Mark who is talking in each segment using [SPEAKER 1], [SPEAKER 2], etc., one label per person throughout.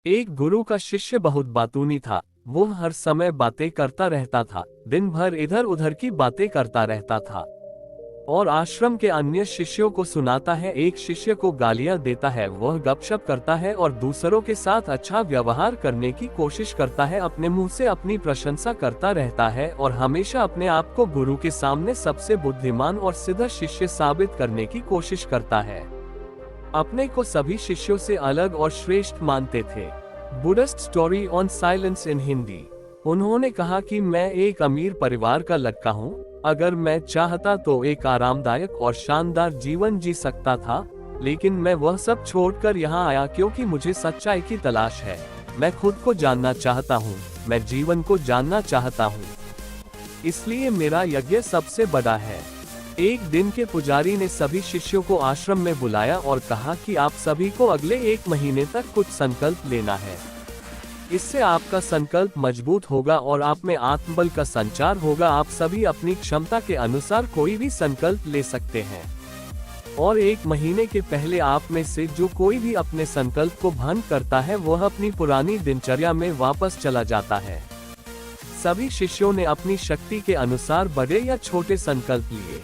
[SPEAKER 1] एक गुरु का शिष्य बहुत बातूनी था। वो हर समय बातें करता रहता था, दिन भर इधर उधर की बातें करता रहता था और आश्रम के अन्य शिष्यों को सुनाता है। एक शिष्य को गालियां देता है, वह गपशप करता है और दूसरों के साथ अच्छा व्यवहार करने की कोशिश करता है। अपने मुंह से अपनी प्रशंसा करता रहता है और हमेशा अपने आप को गुरु के सामने सबसे बुद्धिमान और सीधा शिष्य साबित करने की कोशिश करता है। अपने को सभी शिष्यों से अलग और श्रेष्ठ मानते थे। बुद्धिस्ट स्टोरी ऑन साइलेंस इन हिंदी। उन्होंने कहा कि मैं एक अमीर परिवार का लड़का हूँ। अगर मैं चाहता तो एक आरामदायक और शानदार जीवन जी सकता था, लेकिन मैं वह सब छोड़कर यहाँ आया क्योंकि मुझे सच्चाई की तलाश है। मैं खुद को जानना चाहता हूँ, मैं जीवन को जानना चाहता हूँ, इसलिए मेरा यज्ञ सबसे बड़ा है। एक दिन के पुजारी ने सभी शिष्यों को आश्रम में बुलाया और कहा कि आप सभी को अगले 1 महीने तक कुछ संकल्प लेना है। इससे आपका संकल्प मजबूत होगा और आप में आत्मबल का संचार होगा। आप सभी अपनी क्षमता के अनुसार कोई भी संकल्प ले सकते हैं और 1 महीने के पहले आप में से जो कोई भी अपने संकल्प को भंग करता है वह अपनी पुरानी दिनचर्या में वापस चला जाता है। सभी शिष्यों ने अपनी शक्ति के अनुसार बड़े या छोटे संकल्प लिए।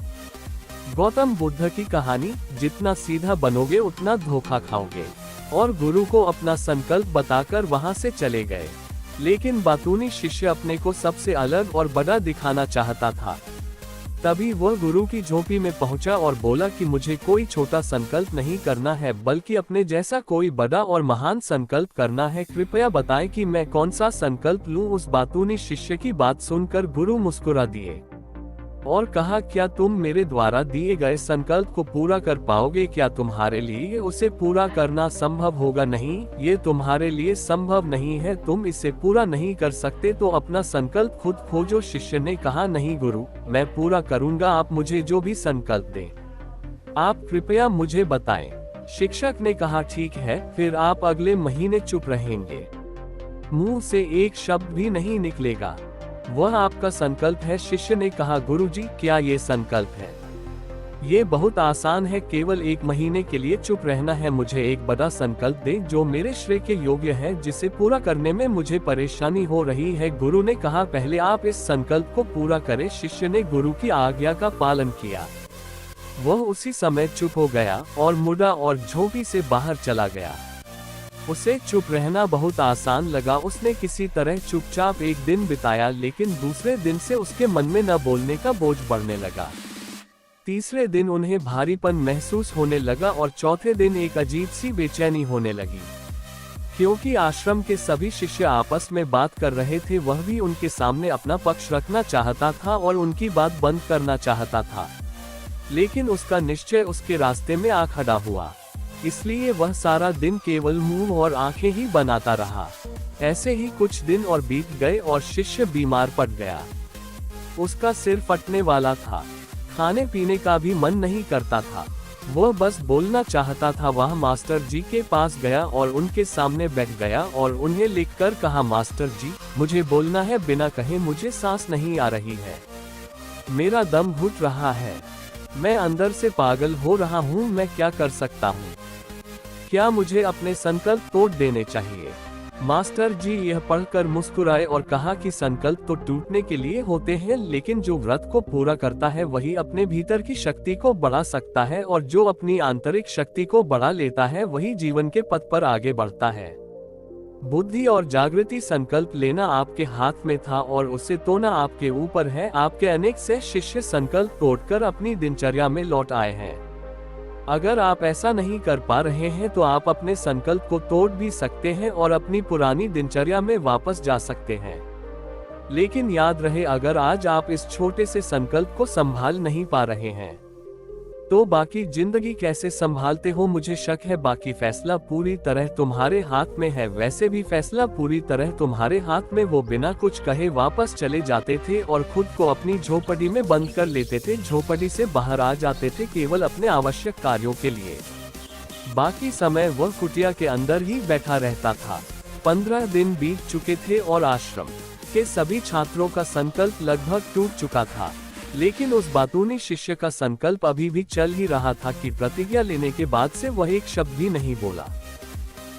[SPEAKER 1] गौतम बुद्ध की कहानी, जितना सीधा बनोगे उतना धोखा खाओगे। और गुरु को अपना संकल्प बताकर वहां से चले गए। लेकिन बातूनी शिष्य अपने को सबसे अलग और बड़ा दिखाना चाहता था। तभी वह गुरु की झोपड़ी में पहुंचा और बोला कि मुझे कोई छोटा संकल्प नहीं करना है, बल्कि अपने जैसा कोई बड़ा और महान संकल्प करना है। कृपया बताएं कि मैं कौन सा संकल्प लूं। उस बातूनी शिष्य की बात सुनकर गुरु मुस्कुरा दिए और कहा, क्या तुम मेरे द्वारा दिए गए संकल्प को पूरा कर पाओगे? क्या तुम्हारे लिए उसे पूरा करना संभव होगा? नहीं, ये तुम्हारे लिए संभव नहीं है। तुम इसे पूरा नहीं कर सकते तो अपना संकल्प खुद खोजो। शिष्य ने कहा, नहीं गुरु, मैं पूरा करूंगा। आप मुझे जो भी संकल्प दें, आप कृपया मुझे बताएं। शिक्षक ने कहा, ठीक है, फिर आप अगले महीने चुप रहेंगे। मुंह से एक शब्द भी नहीं निकलेगा। वह आपका संकल्प है। शिष्य ने कहा, गुरुजी, क्या ये संकल्प है? ये बहुत आसान है, केवल 1 महीने के लिए चुप रहना है। मुझे एक बड़ा संकल्प दे जो मेरे श्रेय के योग्य है, जिसे पूरा करने में मुझे परेशानी हो रही है। गुरु ने कहा, पहले आप इस संकल्प को पूरा करें। शिष्य ने गुरु की आज्ञा का पालन किया। वह उसी समय चुप हो गया और मुड़ा और झोपड़ी से बाहर चला गया। उसे चुप रहना बहुत आसान लगा। उसने किसी तरह चुपचाप 1 दिन बिताया, लेकिन दूसरे दिन से उसके मन में न बोलने का बोझ बढ़ने लगा। तीसरे दिन उन्हें भारीपन महसूस होने लगा और चौथे दिन एक अजीब सी बेचैनी होने लगी। क्योंकि आश्रम के सभी शिष्य आपस में बात कर रहे थे, वह भी उनके सामने अपना पक्ष रखना चाहता था और उनकी बात बंद करना चाहता था, लेकिन उसका निश्चय उसके रास्ते में आ खड़ा हुआ। इसलिए वह सारा दिन केवल मुंह और आंखें ही बनाता रहा। ऐसे ही कुछ दिन और बीत गए और शिष्य बीमार पड़ गया। उसका सिर फटने वाला था, खाने पीने का भी मन नहीं करता था, वह बस बोलना चाहता था। वह मास्टर जी के पास गया और उनके सामने बैठ गया और उन्हें लिखकर कहा, मास्टर जी, मुझे बोलना है, बिना कहे मुझे सांस नहीं आ रही है, मेरा दम घुट रहा है, मैं अंदर से पागल हो रहा हूँ, मैं क्या कर सकता हूँ? क्या मुझे अपने संकल्प तोड़ देने चाहिए? मास्टर जी यह पढ़कर मुस्कुराए और कहा कि संकल्प तो टूटने के लिए होते हैं, लेकिन जो व्रत को पूरा करता है वही अपने भीतर की शक्ति को बढ़ा सकता है, और जो अपनी आंतरिक शक्ति को बढ़ा लेता है वही जीवन के पथ पर आगे बढ़ता है। बुद्धि और जागृति संकल्प लेना आपके हाथ में था और उसे तोड़ना आपके ऊपर है। आपके अनेक से शिष्य संकल्प तोड़कर अपनी दिनचर्या में लौट आए हैं। अगर आप ऐसा नहीं कर पा रहे हैं तो आप अपने संकल्प को तोड़ भी सकते हैं और अपनी पुरानी दिनचर्या में वापस जा सकते हैं। लेकिन याद रहे, अगर आज आप इस छोटे से संकल्प को संभाल नहीं पा रहे हैं तो बाकी जिंदगी कैसे संभालते हो? मुझे शक है बाकी फैसला पूरी तरह तुम्हारे हाथ में है। वैसे भी फैसला पूरी तरह तुम्हारे हाथ में। वो बिना कुछ कहे वापस चले जाते थे और खुद को अपनी झोपड़ी में बंद कर लेते थे। झोपड़ी से बाहर आ जाते थे केवल अपने आवश्यक कार्यों के लिए। बाकी समय वह कुटिया के अंदर ही बैठा रहता था। 15 दिन बीत चुके थे और आश्रम के सभी छात्रों का संकल्प लगभग टूट चुका था, लेकिन उस बातूनी शिष्य का संकल्प अभी भी चल ही रहा था कि प्रतिज्ञा लेने के बाद से वह एक शब्द भी नहीं बोला।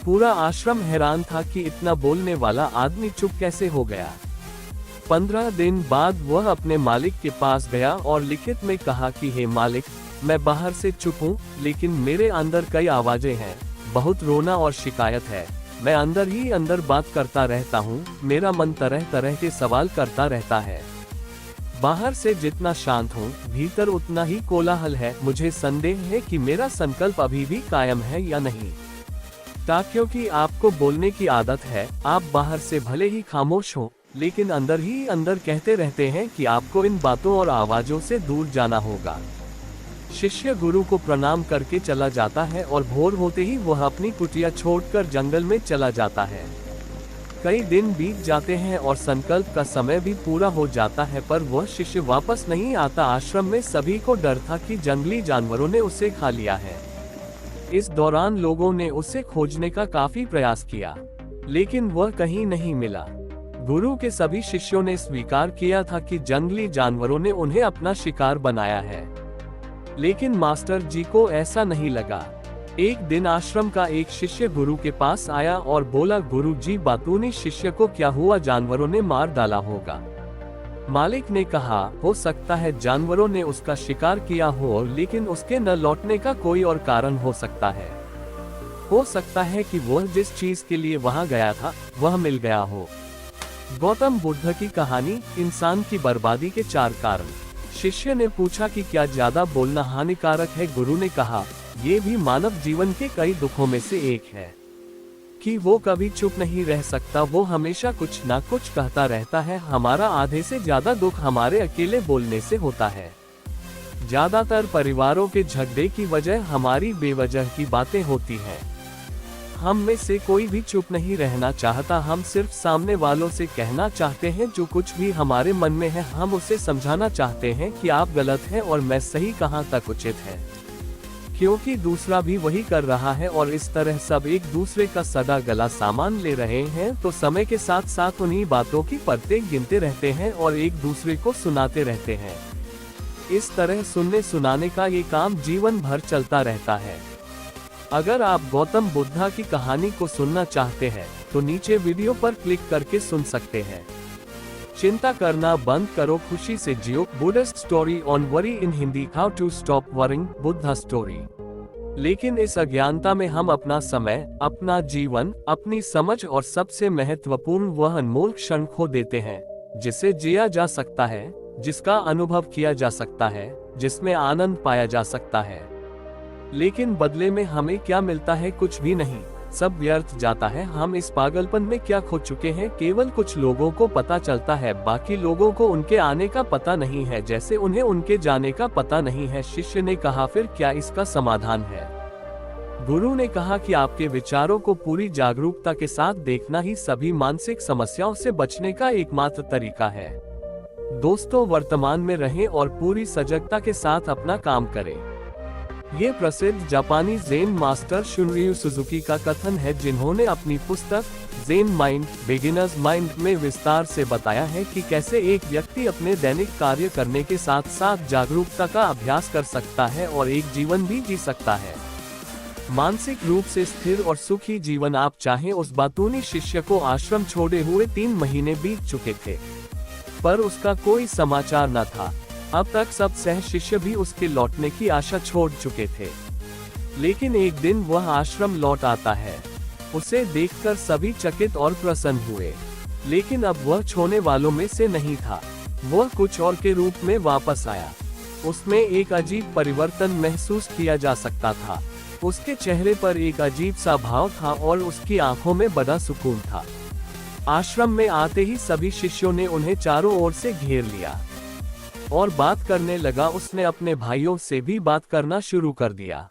[SPEAKER 1] पूरा आश्रम हैरान था कि इतना बोलने वाला आदमी चुप कैसे हो गया। 15 दिन बाद वह अपने मालिक के पास गया और लिखित में कहा कि हे मालिक, मैं बाहर से चुप हूँ, लेकिन मेरे अंदर कई आवाजें हैं, बहुत रोना और शिकायत है। मैं अंदर ही अंदर बात करता रहता हूँ, मेरा मन तरह तरह के सवाल करता रहता है। बाहर से जितना शांत हूँ, भीतर उतना ही कोलाहल है। मुझे संदेह है कि मेरा संकल्प अभी भी कायम है या नहीं। क्योंकि आपको बोलने की आदत है, आप बाहर से भले ही खामोश हो, लेकिन अंदर ही अंदर कहते रहते हैं कि आपको इन बातों और आवाजों से दूर जाना होगा। शिष्य गुरु को प्रणाम करके चला जाता है और भोर होते ही वह अपनी कुटिया छोड़कर जंगल में चला जाता है। कई दिन बीत जाते हैं और संकल्प का समय भी पूरा हो जाता है, पर वह शिष्य वापस नहीं आता। आश्रम में सभी को डर था कि जंगली जानवरों ने उसे खा लिया है। इस दौरान लोगों ने उसे खोजने का काफी प्रयास किया, लेकिन वह कहीं नहीं मिला। गुरु के सभी शिष्यों ने स्वीकार किया था कि जंगली जानवरों ने उन्हें अपना शिकार बनाया है, लेकिन मास्टर जी को ऐसा नहीं लगा। एक दिन आश्रम का एक शिष्य गुरु के पास आया और बोला, गुरु जी, बातूनी शिष्य को क्या हुआ? जानवरों ने मार डाला होगा। मालिक ने कहा, हो सकता है जानवरों ने उसका शिकार किया हो, लेकिन उसके न लौटने का कोई और कारण हो सकता है। हो सकता है कि वह जिस चीज के लिए वहां गया था वह मिल गया हो। गौतम बुद्ध की कहानी, इंसान की बर्बादी के 4 कारण। शिष्य ने पूछा कि क्या ज्यादा बोलना हानिकारक है? गुरु ने कहा, ये भी मानव जीवन के कई दुखों में से एक है कि वो कभी चुप नहीं रह सकता, वो हमेशा कुछ ना कुछ कहता रहता है। हमारा आधे से ज्यादा दुख हमारे अकेले बोलने से होता है। ज्यादातर परिवारों के झगड़े की वजह हमारी बेवजह की बातें होती हैं। हम में से कोई भी चुप नहीं रहना चाहता, हम सिर्फ सामने वालों से कहना चाहते हैं जो कुछ भी हमारे मन में है। हम उसे समझाना चाहते हैं कि आप गलत हैं और मैं सही कहाँ तक उचित है, क्योंकि दूसरा भी वही कर रहा है और इस तरह सब एक दूसरे का सदा गला सामान ले रहे हैं। तो समय के साथ साथ उन्हीं बातों की परतें गिनते रहते हैं और एक दूसरे को सुनाते रहते हैं। इस तरह सुनने सुनाने का ये काम जीवन भर चलता रहता है। अगर आप गौतम बुद्ध की कहानी को सुनना चाहते हैं तो नीचे वीडियो पर क्लिक करके सुन सकते हैं। चिंता करना बंद करो, खुशी से जियो। Buddhist story on worry in Hindi, how to stop worrying, Buddha story. लेकिन इस अज्ञानता में हम अपना समय, अपना जीवन, अपनी समझ और सबसे महत्वपूर्ण वह अनमोल क्षण खो देते हैं जिसे जिया जा सकता है, जिसका अनुभव किया जा सकता है, जिसमें आनंद पाया जा सकता है। लेकिन बदले में हमें क्या मिलता है? कुछ भी नहीं, सब व्यर्थ जाता है। हम इस पागलपन में क्या खो चुके हैं? केवल कुछ लोगों को पता चलता है, बाकी लोगों को उनके आने का पता नहीं है, जैसे उन्हें उनके जाने का पता नहीं है। शिष्य ने कहा, फिर क्या इसका समाधान है? गुरु ने कहा कि आपके विचारों को पूरी जागरूकता के साथ देखना ही सभी मानसिक समस्याओं से बचने का एकमात्र तरीका है। दोस्तों, वर्तमान में रहें और पूरी सजगता के साथ अपना काम करें। ये प्रसिद्ध जापानी ज़ेन मास्टर शुनरियु सुजुकी का कथन है, जिन्होंने अपनी पुस्तक ज़ेन माइंड, बिगिनर्स माइंड में विस्तार से बताया है कि कैसे एक व्यक्ति अपने दैनिक कार्य करने के साथ साथ जागरूकता का अभ्यास कर सकता है और एक जीवन भी जी सकता है। मानसिक रूप से स्थिर और सुखी जीवन आप चाहें। उस बातूनी शिष्य को आश्रम छोड़े हुए 3 महीने बीत चुके थे, पर उसका कोई समाचार न था। अब तक सब सह शिष्य भी उसके लौटने की आशा छोड़ चुके थे, लेकिन एक दिन वह आश्रम लौट आता है। उसे देखकर सभी चकित और प्रसन्न हुए, लेकिन अब वह छोड़ने वालों में से नहीं था। वह कुछ और के रूप में वापस आया। उसमें एक अजीब परिवर्तन महसूस किया जा सकता था। उसके चेहरे पर एक अजीब सा भाव था और उसकी आंखों में बड़ा सुकून था। आश्रम में आते ही सभी शिष्यों ने उन्हें चारों ओर से घेर लिया और बात करने लगा। उसने अपने भाइयों से भी बात करना शुरू कर दिया।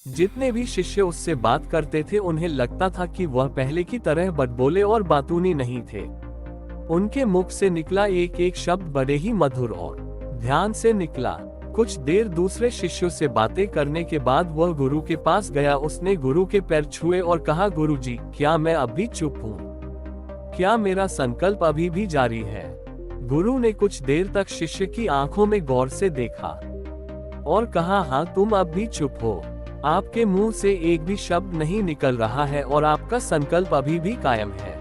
[SPEAKER 1] जितने भी शिष्य उससे बात करते थे उन्हें लगता था कि वह पहले की तरह बड़बोले और बातूनी नहीं थे। उनके मुख से निकला एक एक शब्द बड़े ही मधुर और ध्यान से निकला। कुछ देर दूसरे शिष्यों से बातें करने के बाद वह गुरु के पास गया। उसने गुरु के पैर छुए और कहा, गुरु जी, क्या मैं अभी चुप हूँ? क्या मेरा संकल्प अभी भी जारी है? गुरु ने कुछ देर तक शिष्य की आंखों में गौर से देखा और कहा, हाँ, तुम अब भी चुप हो। आपके मुंह से एक भी शब्द नहीं निकल रहा है और आपका संकल्प अभी भी कायम है।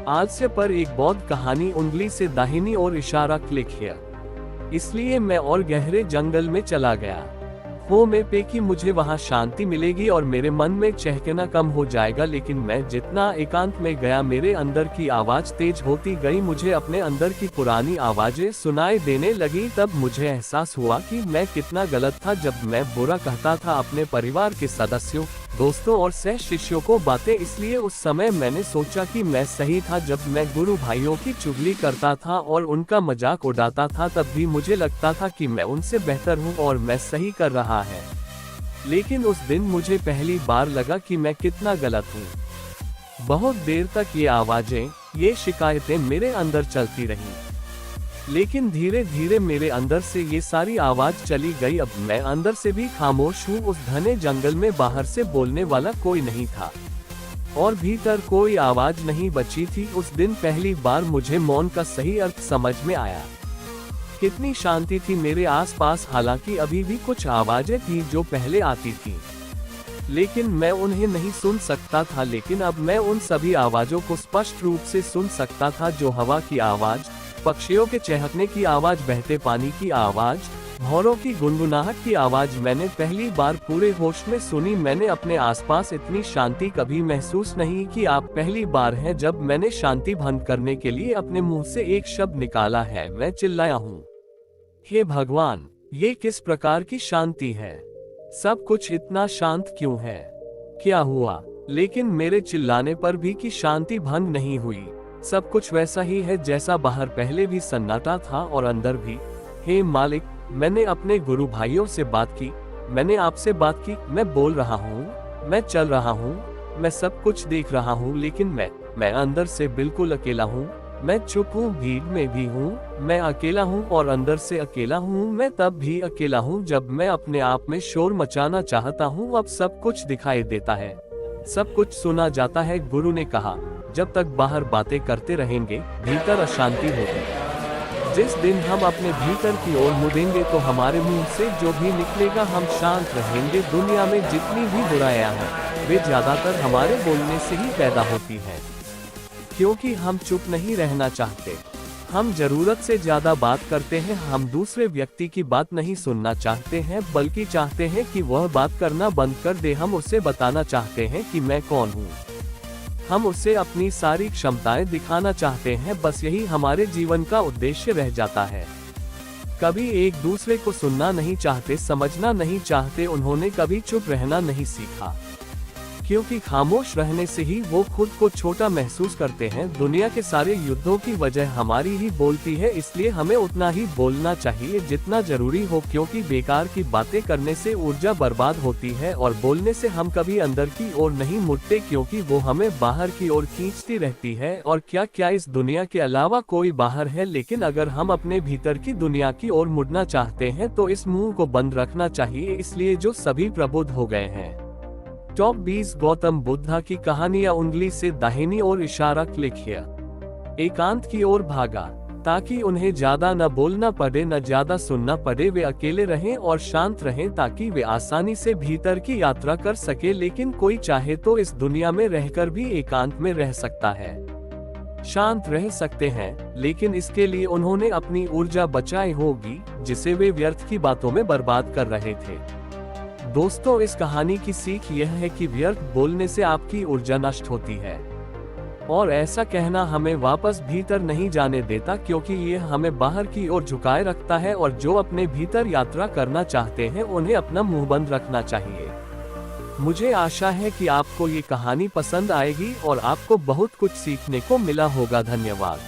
[SPEAKER 1] आलस्य पर एक बौद्ध कहानी, उंगली से दाहिनी ओर इशारा, क्लिक हियर। इसलिए मैं और गहरे जंगल में चला गया। हो में पे कि मुझे वहां शांति मिलेगी और मेरे मन में चहकना कम हो जाएगा, लेकिन मैं जितना एकांत में गया मेरे अंदर की आवाज तेज होती गई। मुझे अपने अंदर की पुरानी आवाजें सुनाई देने लगी। तब मुझे एहसास हुआ कि मैं कितना गलत था जब मैं बुरा कहता था अपने परिवार के सदस्यों, दोस्तों और सह शिष्यों को बातें। इसलिए उस समय मैंने सोचा कि मैं सही था। जब मैं गुरु भाइयों की चुगली करता था और उनका मजाक उड़ाता था, तब भी मुझे लगता था कि मैं उनसे बेहतर हूँ और मैं सही कर रहा है। लेकिन उस दिन मुझे पहली बार लगा कि मैं कितना गलत हूँ। बहुत देर तक ये आवाजें, ये शिकायतें मेरे अंदर चलती रहीं। लेकिन धीरे धीरे मेरे अंदर से ये सारी आवाज चली गई। अब मैं अंदर से भी खामोश हूँ। उस घने जंगल में बाहर से बोलने वाला कोई नहीं था और भीतर कोई आवाज नहीं बची थी। उस दिन पहली बार मुझे मौन का सही अर्थ समझ में आया। कितनी शांति थी मेरे आसपास। हालांकि अभी भी कुछ आवाजें थी जो पहले आती थी, लेकिन मैं उन्हें नहीं सुन सकता था। लेकिन अब मैं उन सभी आवाजों को स्पष्ट रूप से सुन सकता था, जो हवा की आवाज, पक्षियों के चहकने की आवाज, बहते पानी की आवाज, भौरों की गुनगुनाहट की आवाज मैंने पहली बार पूरे होश में सुनी। मैंने अपने आसपास इतनी शांति कभी महसूस नहीं की। आप पहली बार है जब मैंने शांति भंग करने के लिए अपने मुंह से एक शब्द निकाला है। मैं चिल्लाया हूँ, हे भगवान, ये किस प्रकार की शांति है? सब कुछ इतना शांत क्यों है? क्या हुआ? लेकिन मेरे चिल्लाने पर भी की शांति भंग नहीं हुई। सब कुछ वैसा ही है जैसा बाहर पहले भी सन्नाटा था और अंदर भी। हे मालिक, मैंने अपने गुरु भाइयों से बात की, मैंने आपसे बात की। मैं बोल रहा हूँ, मैं चल रहा हूँ, मैं सब कुछ देख रहा हूँ, लेकिन मैं अंदर से बिल्कुल अकेला हूँ। मैं चुप हूँ, भीड़ में भी हूँ, मैं अकेला हूँ और अंदर से अकेला हूँ। मैं तब भी अकेला हूँ जब मैं अपने आप में शोर मचाना चाहता हूँ। अब सब कुछ दिखाई देता है, सब कुछ सुना जाता है। गुरु ने कहा, जब तक बाहर बातें करते रहेंगे भीतर अशांति होगी। जिस दिन हम अपने भीतर की ओर मुड़ेंगे तो हमारे मुंह से जो भी निकलेगा हम शांत रहेंगे। दुनिया में जितनी भी बुराइयां हैं वे ज्यादातर हमारे बोलने से ही पैदा होती हैं, क्योंकि हम चुप नहीं रहना चाहते। हम जरूरत से ज्यादा बात करते हैं। हम दूसरे व्यक्ति की बात नहीं सुनना चाहते हैं, बल्कि चाहते हैं कि वह बात करना बंद कर दे। हम उसे बताना चाहते हैं कि मैं कौन हूँ। हम उसे अपनी सारी क्षमताएं दिखाना चाहते हैं। बस यही हमारे जीवन का उद्देश्य रह जाता है। कभी एक दूसरे को सुनना नहीं चाहते, समझना नहीं चाहते। उन्होंने कभी चुप रहना नहीं सीखा, क्योंकि खामोश रहने से ही वो खुद को छोटा महसूस करते हैं। दुनिया के सारे युद्धों की वजह हमारी ही बोलती है, इसलिए हमें उतना ही बोलना चाहिए जितना जरूरी हो, क्योंकि बेकार की बातें करने से ऊर्जा बर्बाद होती है और बोलने से हम कभी अंदर की ओर नहीं मुड़ते, क्योंकि वो हमें बाहर की ओर खींचती रहती है। और क्या इस दुनिया के अलावा कोई बाहर है? लेकिन अगर हम अपने भीतर की दुनिया की ओर मुड़ना चाहते हैं तो इस मुंह को बंद रखना चाहिए। इसलिए जो सभी प्रबुद्ध हो गए हैं। टॉप 20 गौतम बुद्धा की कहानियां, उंगली से दाहिनी ओर इशारा, क्लिक हियर। एकांत की ओर भागा ताकि उन्हें ज्यादा न बोलना पड़े, न ज्यादा सुनना पड़े। वे अकेले रहें और शांत रहें ताकि वे आसानी से भीतर की यात्रा कर सके। लेकिन कोई चाहे तो इस दुनिया में रहकर भी एकांत में रह सकता है, शांत रह सकते हैं, लेकिन इसके लिए उन्होंने अपनी ऊर्जा बचाई होगी जिसे वे व्यर्थ की बातों में बर्बाद कर रहे थे। दोस्तों, इस कहानी की सीख यह है कि व्यर्थ बोलने से आपकी ऊर्जा नष्ट होती है और ऐसा कहना हमें वापस भीतर नहीं जाने देता, क्योंकि ये हमें बाहर की ओर झुकाए रखता है। और जो अपने भीतर यात्रा करना चाहते हैं उन्हें अपना मुंह बंद रखना चाहिए। मुझे आशा है कि आपको ये कहानी पसंद आएगी और आपको बहुत कुछ सीखने को मिला होगा। धन्यवाद।